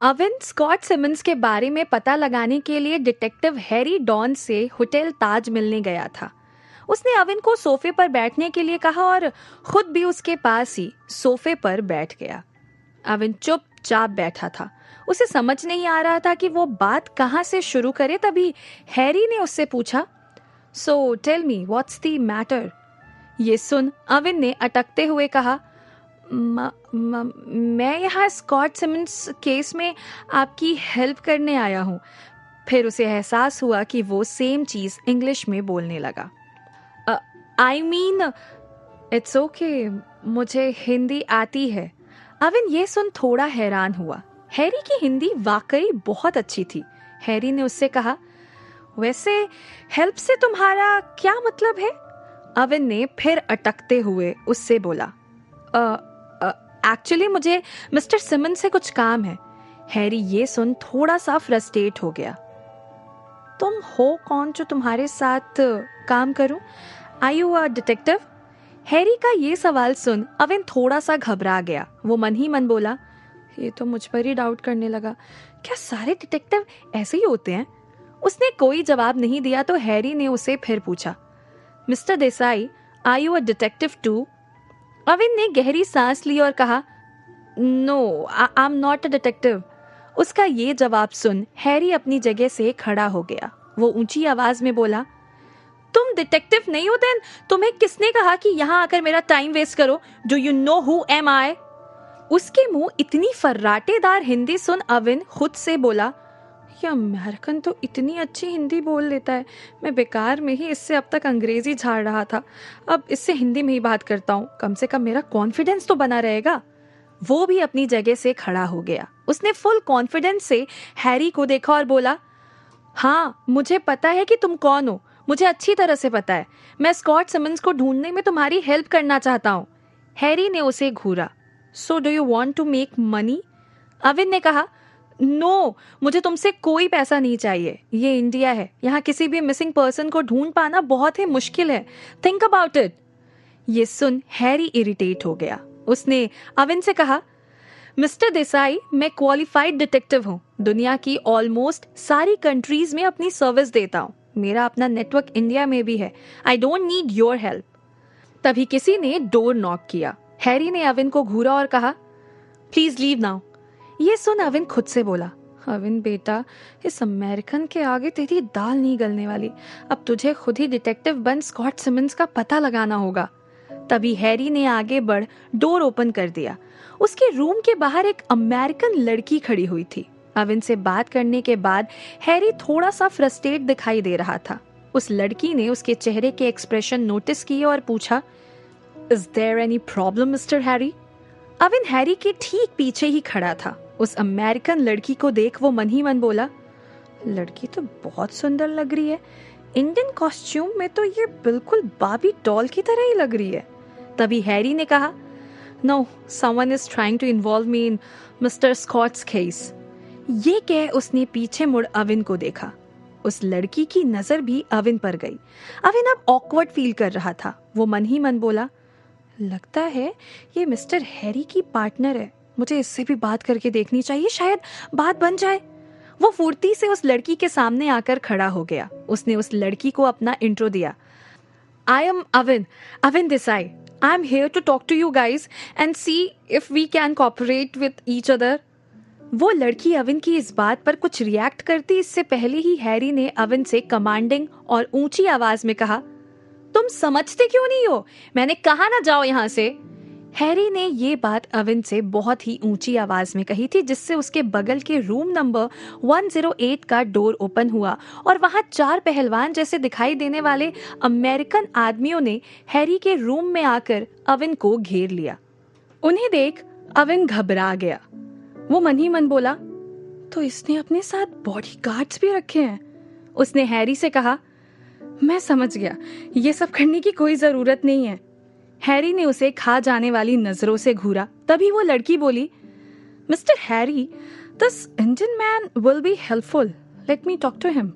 Avin Scott Simmons के बारे में पता लगाने के लिए डिटेक्टिव हैरी डॉन से होटल ताज मिलने गया था। उसने अविन को सोफे पर बैठने के लिए कहा और खुद भी उसके पास ही सोफे पर बैठ गया। अविन चुपचाप बैठा था। उसे समझ नहीं आ रहा था कि वो बात कहाँ से शुरू करे। तभी हैरी ने उससे पूछा, so tell me what's the matter. ये सुन अविन ने अटकते हुए कहा, मैं यहाँ स्कॉट सिमंस केस में आपकी हेल्प करने आया हूँ। फिर उसे एहसास हुआ कि वो सेम चीज इंग्लिश में बोलने लगा। आई मीन इट्स ओके, मुझे हिंदी आती है। अविन ये सुन थोड़ा हैरान हुआ। हैरी की हिंदी वाकई बहुत अच्छी थी। हैरी ने उससे कहा, वैसे हेल्प से तुम्हारा क्या मतलब है? अविन ने फिर अटकते हुए उससे बोला, एक्चुअली मुझे मिस्टर सिमंस से कुछ काम है। हैरी ये सुन थोड़ा सा फ्रस्ट्रेट हो गया। तुम हो कौन जो तुम्हारे साथ काम करूं? Are you a detective? Harry का ये सवाल सुन अविन थोड़ा सा घबरा गया। वो मन ही मन बोला, ये तो मुझ पर ही डाउट करने लगा। क्या सारे डिटेक्टिव ऐसे ही होते हैं? उसने कोई जवाब नहीं दिया तो हैरी ने उसे फिर पूछा, mister Desai, are you a detective too? Avin ने गहरी सांस ली और कहा, no, I am not a detective. उसका ये जवाब सुन हैरी अपनी जगह से खड़ा हो गया। वो ऊंची आवाज में बोला, तुम डिटेक्टिव नहीं हो देन? तुम्हें किसने कहा कि यहाँ आकर मेरा टाइम वेस्ट करो? Do you know who am I? उसके मुंह इतनी फर्राटेदार हिंदी सुन अविन खुद से बोला, ये अमेरिकन तो इतनी अच्छी हिंदी बोल लेता है। मैं बेकार में ही इससे अब तक अंग्रेजी झाड़ रहा था। अब इससे हिंदी में ही बात करता हूँ, कम से कम मेरा कॉन्फिडेंस तो बना रहेगा। वो भी अपनी जगह से खड़ा हो गया। उसने फुल कॉन्फिडेंस से हैरी को देखा और बोला, हाँ, मुझे पता है कि तुम कौन हो। मुझे अच्छी तरह से पता है। मैं स्कॉट सिमंस को ढूंढने में तुम्हारी हेल्प करना चाहता हूँ। हैरी ने उसे घूरा। So do you want to make money? Avin ने कहा, नो, मुझे तुमसे कोई पैसा नहीं चाहिए। ये इंडिया है, यहाँ किसी भी मिसिंग पर्सन को ढूंढ पाना बहुत ही मुश्किल है। Think about it. ये सुन हैरी इरिटेट हो गया। उसने अविन से कहा, मिस्टर देसाई, मैं क्वालिफाइड डिटेक्टिव हूँ। दुनिया की ऑलमोस्ट सारी कंट्रीज में अपनी सर्विस देता हूँ। मेरा अपना नेटवर्क इंडिया में भी है। I don't need your help. तभी किसी ने डोर नॉक किया। हैरी ने अविन को घूरा और कहा, प्लीज लीव नाउ। ये सुन अविन खुद से बोला, अविन बेटा, इस अमेरिकन के आगे तेरी दाल नहीं गलने वाली। अब तुझे खुद ही डिटेक्टिव बन स्कॉट सिमंस का पता लगाना होगा। तभी हैरी ने आगे बढ़ डोर ओपन कर दिया। उसके रूम के बाहर एक अमेरिकन लड़की खड़ी हुई थी। अविन से बात करने के बाद हैरी थोड़ा सा फ्रस्ट्रेट दिखाई दे रहा था। उस लड़की ने उसके चेहरे के एक्सप्रेशन नोटिस किए और पूछा, is there any problem mister Harry? Avin Harry के ठीक पीछे ही खड़ा था। उस अमेरिकन लड़की को देख वो मन ही मन बोला, लड़की तो बहुत सुंदर लग रही है। इंडियन कॉस्ट्यूम में तो ये बिल्कुल बाबी डॉल की तरह ही लग रही है। तभी हैरी ने कहा, no, someone is trying to involve me in mister Scott's case. ये कह उसने पीछे मुड़ अविन को देखा। उस लड़की की नजर भी अविन पर गई। अविन अब ऑकवर्ड फील कर रहा था। वो मन ही मन बोला, लगता है ये मिस्टर हैरी की पार्टनर है। मुझे इससे भी बात करके देखनी चाहिए, शायद बात बन जाए। वो फुर्ती से उस लड़की के सामने आकर खड़ा हो गया। उसने उस लड़की को अपना इंट्रो दिया। I am Avin Desai. I am here to talk to you guys and see if we can cooperate with each other. वो लड़की अविन की इस बात पर कुछ रिएक्ट करती इससे पहले ही हैरी ने अविन से कमांडिंग और ऊंची आवाज में कहा, तुम समझते क्यों नहीं हो? मैंने कहा ना जाओ यहाँ से। हैरी ने ये बात अविन से बहुत ही ऊंची आवाज में कही थी, जिससे उसके बगल के रूम नंबर 108 का डोर ओपन हुआ और वहां 4 पहलवान जैसे दिखाई देने वाले अमेरिकन आदमियों ने हैरी के रूम में आकर अविन को घेर लिया। उन्हें देख अविन घबरा गया। वो मन ही मन बोला, तो इसने अपने साथ बॉडीगार्ड्स भी रखे हैं। उसने हैरी से कहा, मैं समझ गया, ये सब करने की कोई जरूरत नहीं है। हैरी ने उसे खा जाने वाली नजरों से घूरा। तभी वो लड़की बोली, mister Harry, this Indian man will be helpful, let me talk to him.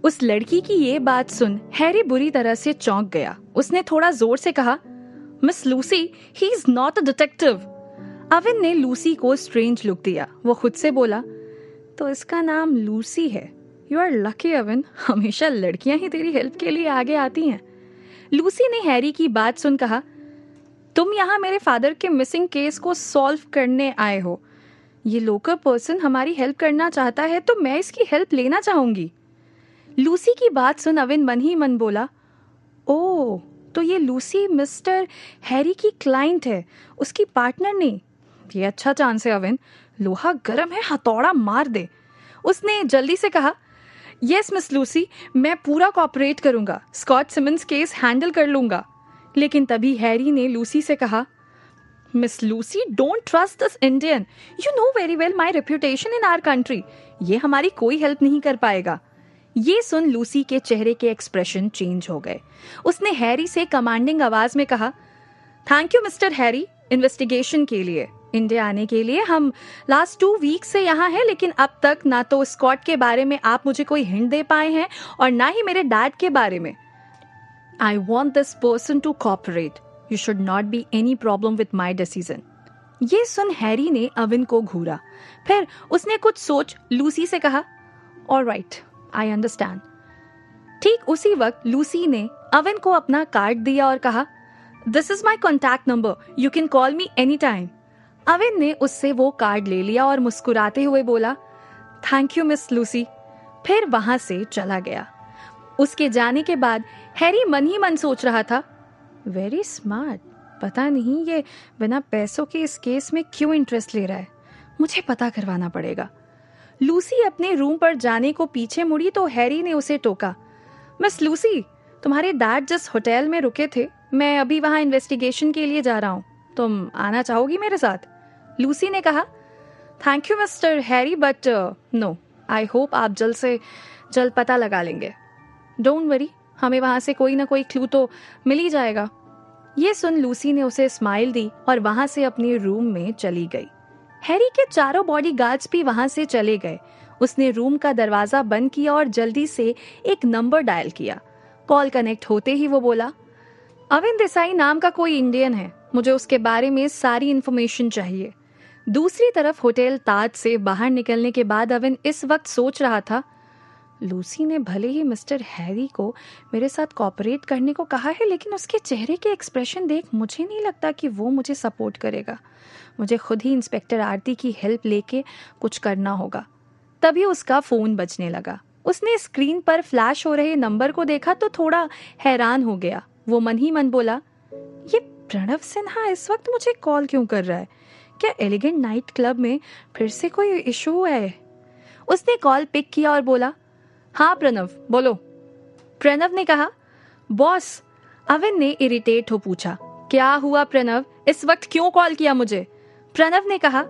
उस लड़की की ये बात सुन हैरी बुरी तरह से चौंक गया। उसने थोड़ा जोर से कहा, miss Lucy, he is not a detective. Avin ने लूसी को स्ट्रेंज लुक दिया। वो खुद से बोला, तो इसका नाम लूसी है। यू आर लकी अविन, हमेशा लड़कियां ही तेरी हेल्प के लिए आगे आती हैं। लूसी ने हैरी की बात सुन कहा, तुम यहाँ मेरे फादर के मिसिंग केस को सॉल्व करने आए हो। ये लोकल पर्सन हमारी हेल्प करना चाहता है तो मैं इसकी हेल्प लेना चाहूंगी। लूसी की बात सुन अविन मन ही मन बोला, ओह, तो ये लूसी मिस्टर हैरी की क्लाइंट है, उसकी पार्टनर नहीं। ये अच्छा चांस है अविन, लोहा गर्म है, हथौड़ा मार दे। उसने जल्दी से कहा, यस मिस लूसी, मैं पूरा कोऑपरेट करूंगा, स्कॉट सिमंस केस हैंडल कर लूंगा। लेकिन तभी हैरी ने लूसी से कहा, miss Lucy, don't trust this Indian, you know very well my reputation in our country. ये हमारी कोई हेल्प नहीं कर पाएगा। ये सुन लूसी के चेहरे के एक्सप्रेशन चेंज हो गए। उसने हैरी से कमांडिंग आवाज में कहा, thank you mister Harry investigation के लिए। इंडिया आने के लिए हम लास्ट 2 वीक से यहाँ हैं, लेकिन अब तक ना तो स्कॉट के बारे में आप मुझे कोई हिंट दे पाए हैं और ना ही मेरे डैड के बारे में। I want this person to cooperate, you should not be any problem with my decision. ये सुन हैरी ने अविन को घूरा, फिर उसने कुछ सोच लूसी से कहा, ऑलराइट, आई अंडरस्टैंड। ठीक उसी वक्त लूसी ने अविन को अपना कार्ड दिया और कहा, this is my contact number, you can call me any time. Avin ने उससे वो कार्ड ले लिया और मुस्कुराते हुए बोला, थैंक यू मिस लूसी, फिर वहां से चला गया। उसके जाने के बाद हैरी मन ही मन सोच रहा था, वेरी स्मार्ट, पता नहीं ये बिना पैसों के इस केस में क्यों इंटरेस्ट ले रहा है, मुझे पता करवाना पड़ेगा। लूसी अपने रूम पर जाने को पीछे मुड़ी तो हैरी ने उसे टोका, मिस लूसी, तुम्हारे डैड जिस होटल में रुके थे, मैं अभी वहां इन्वेस्टिगेशन के लिए जा रहा हूँ, तुम आना चाहोगी मेरे साथ? लूसी ने कहा, thank you mister Harry, but no, I hope आप जल्द से जल्द पता लगा लेंगे। डोंट वरी, हमें वहां से कोई ना कोई क्लू तो मिल ही जाएगा। ये सुन लूसी ने उसे स्माइल दी और वहां से अपने रूम में चली गई। हैरी के चारों बॉडीगार्ड्स भी वहां से चले गए। उसने रूम का दरवाजा बंद किया और जल्दी से एक नंबर डायल किया। कॉल कनेक्ट होते ही वो बोला, अविन देसाई नाम का कोई इंडियन है, मुझे उसके बारे में सारी इंफॉर्मेशन चाहिए। दूसरी तरफ होटल ताज से बाहर निकलने के बाद अविन इस वक्त सोच रहा था, लूसी ने भले ही मिस्टर हैरी को मेरे साथ कोऑपरेट करने को कहा है, लेकिन उसके चेहरे के एक्सप्रेशन देख मुझे नहीं लगता कि वो मुझे सपोर्ट करेगा। मुझे खुद ही इंस्पेक्टर आरती की हेल्प लेके कुछ करना होगा। तभी उसका फोन बजने लगा। उसने स्क्रीन पर फ्लैश हो रहे नंबर को देखा तो थोड़ा हैरान हो गया। वो मन ही मन बोला, ये प्रणव सिन्हा इस वक्त मुझे कॉल क्यों कर रहा है? क्या एलिगेंट नाइट क्लब में फिर से कोई इशू है? उसने कॉल पिक किया और बोला, हाँ प्रणव, बोलो। प्रणव ने कहा, बॉस। अविन ने इरिटेट हो पूछा, क्या हुआ प्रणव, इस वक्त क्यों कॉल किया मुझे? प्रणव ने कहा,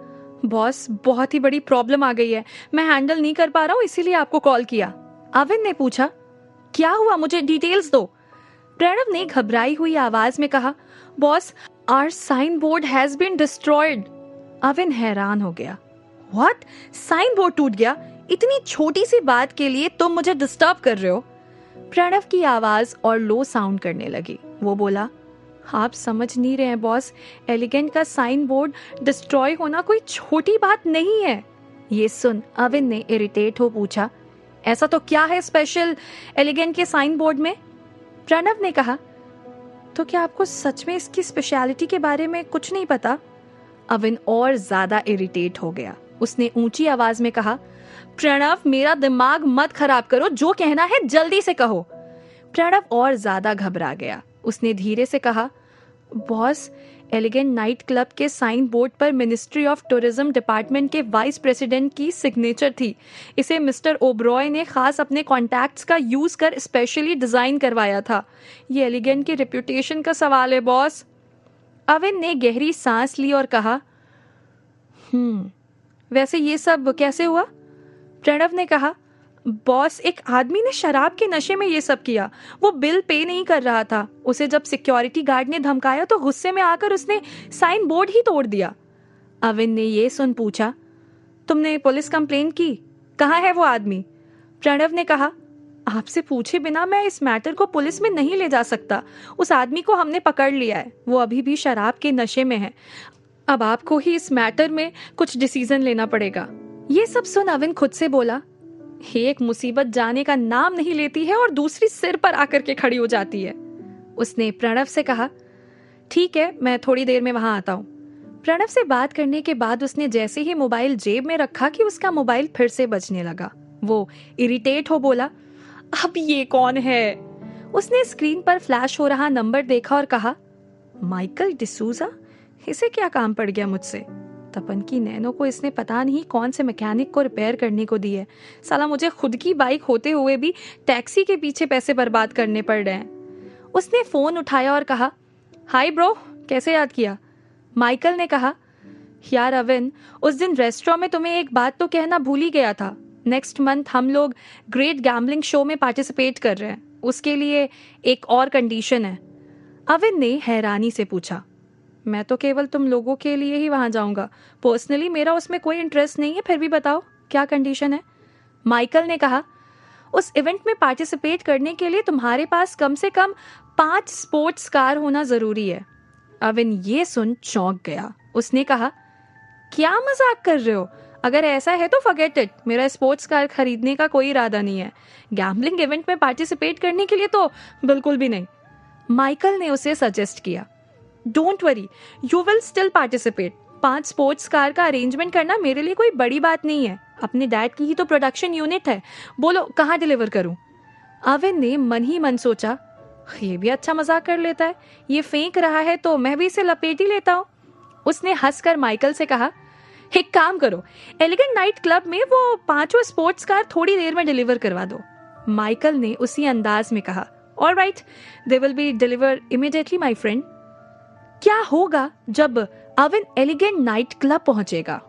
बॉस, बहुत ही बड़ी प्रॉब्लम आ गई है, मैं हैंडल नहीं कर पा रहा हूँ, इसीलिए आपको कॉल किया। अविन ने पूछा, क्या हुआ, मुझे डिटेल्स दो। प्रणव ने घबराई हुई आवाज में कहा, boss, our sign board has been destroyed. Avin हैरान हो गया, व्हाट, साइन बोर्ड टूट गया? इतनी छोटी सी बात के लिए तुम मुझे डिस्टर्ब कर रहे हो? प्रणव की आवाज और लो साउंड करने लगी। वो बोला, आप समझ नहीं रहे हैं बॉस, एलिगेंट का साइन बोर्ड डिस्ट्रॉय होना कोई छोटी बात नहीं है। ये सुन अविन ने इरिटेट हो पूछा, ऐसा तो क्या है स्पेशल एलिगेंट के साइन बोर्ड में? प्रणव ने कहा, तो क्या आपको सच में इसकी स्पेशलिटी के बारे में कुछ नहीं पता? अविन और ज्यादा इरिटेट हो गया। उसने ऊंची आवाज में कहा, प्रणव, मेरा दिमाग मत खराब करो, जो कहना है जल्दी से कहो। प्रणव और ज्यादा घबरा गया। उसने धीरे से कहा, बॉस, एलिगेंट नाइट क्लब के साइन बोर्ड पर मिनिस्ट्री ऑफ टूरिज्म डिपार्टमेंट के वाइस प्रेसिडेंट की सिग्नेचर थी। इसे मिस्टर ओब्रॉय ने खास अपने कॉन्टैक्ट्स का यूज कर स्पेशली डिजाइन करवाया था। ये एलिगेंट की रेप्यूटेशन का सवाल है बॉस। अविन ने गहरी सांस ली और कहा, वैसे ये सब कैसे हुआ? प्रणव ने कहा, बॉस, एक आदमी ने शराब के नशे में ये सब किया। वो बिल पे नहीं कर रहा था। उसे जब सिक्योरिटी गार्ड ने धमकाया तो गुस्से में आकर उसने साइन बोर्ड ही तोड़ दिया। अविन ने ये सुन पूछा, तुमने पुलिस कंप्लेंट की? कहाँ है वो आदमी? प्रणव ने कहा, आपसे पूछे बिना मैं इस मैटर को पुलिस में नहीं ले जा सकता। उस आदमी को हमने पकड़ लिया है, वो अभी भी शराब के नशे में है। अब आपको ही इस मैटर में कुछ डिसीजन लेना पड़ेगा। ये सब सुन अविन खुद से बोला, एक मुसीबत जाने का नाम नहीं लेती है और दूसरी सिर पर आकर के खड़ी हो जाती है। उसने प्रणव से कहा, ठीक है, मैं थोड़ी देर में वहां आता हूँ। प्रणव से बात करने के बाद उसने जैसे ही मोबाइल जेब में रखा कि उसका मोबाइल फिर से बजने लगा। वो इरिटेट हो बोला, अब ये कौन है? उसने स्क्रीन पर फ्लैश हो रहा नंबर देखा और कहा, माइकल डिसूजा, इसे क्या काम पड़ गया मुझसे? तपन की नैनो को इसने पता नहीं कौन से मैकेनिक को रिपेयर करने को दी है। साला मुझे खुद की बाइक होते हुए भी टैक्सी के पीछे पैसे बर्बाद करने पड़ रहे हैं। उसने फोन उठाया और कहा, हाय ब्रो, कैसे याद किया? माइकल ने कहा, यार अविन, उस दिन रेस्टोरेंट में तुम्हें एक बात तो कहना भूल ही गया था। नेक्स्ट मंथ हम लोग ग्रेट गैम्बलिंग शो में पार्टिसिपेट कर रहे हैं। उसके लिए एक और कंडीशन है। अविन ने हैरानी से पूछा, मैं तो केवल तुम लोगों के लिए ही वहां जाऊंगा। पर्सनली मेरा उसमें कोई इंटरेस्ट नहीं है, फिर भी बताओ क्या कंडीशन है? माइकल ने कहा, उस इवेंट में पार्टिसिपेट करने के लिए तुम्हारे पास कम से कम 5 स्पोर्ट्स कार होना जरूरी है। अविन ये सुन चौंक गया। उसने कहा, क्या मजाक कर रहे हो? अगर ऐसा है तो फॉरगेट इट, मेरा स्पोर्ट्स कार खरीदने का कोई इरादा नहीं है। गैम्बलिंग इवेंट में पार्टिसिपेट करने के लिए तो बिल्कुल भी नहीं। माइकल ने उसे सजेस्ट किया, don't worry, you will still participate. 5 sports car का अरेंजमेंट करना मेरे लिए कोई बड़ी बात नहीं है। अपने डैड की ही तो प्रोडक्शन यूनिट है, बोलो कहाँ डिलीवर करूं? अविन ने मन ही मन सोचा, ये भी अच्छा मजाक कर लेता है, ये फेंक रहा है तो मैं भी इसे लपेट ही लेता हूँ। उसने हंसकर माइकल से कहा, एक काम करो, एलिगेंट नाइट क्लब में वो 5 स्पोर्ट्स कार थोड़ी देर में डिलीवर करवा दो। माइकल ने उसी अंदाज में कहा, alright, they will be deliver immediately my friend. क्या होगा जब अविन एलिगेंट नाइट क्लब पहुंचेगा?